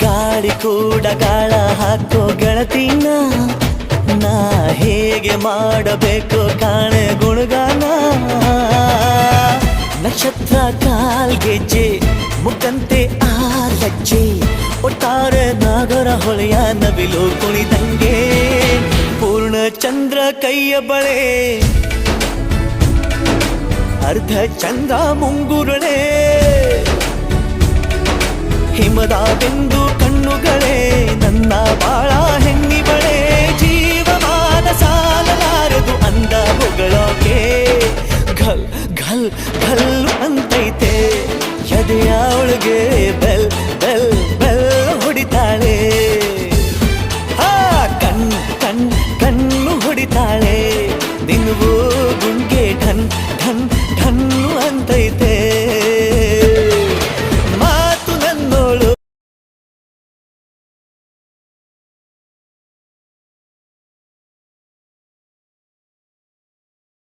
ಗಾಳಿ ಕೂಡ ಗಾಳ ಹಾಕೋ ಗೆಳತಿನ ನಾ ಹೇಗೆ ಮಾಡಬೇಕು ಕಾಣೆ ಗುಣಗಾನ ನಕ್ಷತ್ರ ಕಾಲ್ಗೆಜ್ಜೆ ಮುಖಂತೆ ಆಲಜ್ಜೆ ಒಟ್ಟಾರೆ ನಾಗರ ಹೊಳೆಯ ನವಿಲು ಕುಣಿದಂಗೆ ಪೂರ್ಣ ಚಂದ್ರ ಕೈಯ ಬಳೆ ಅರ್ಧ ಚಂದ್ರ ಮುಂಗುರುಳೆ ಹಿಮದ ಬಿಂದು ಕಣ್ಣುಗಳೇ ನನ್ನ ಬಾಳ ಹೆಣ್ಣಿಬಳೆ ಜೀವಮಾನ ಸಾಲಲಾರದು ಅಂದ ಹೊಗಳೋಕೆ ಘಲ್ ಘಲ್ ಘಲ್ ಅಂತೈತೆ ಎದೆಯ ಒಳಗೆ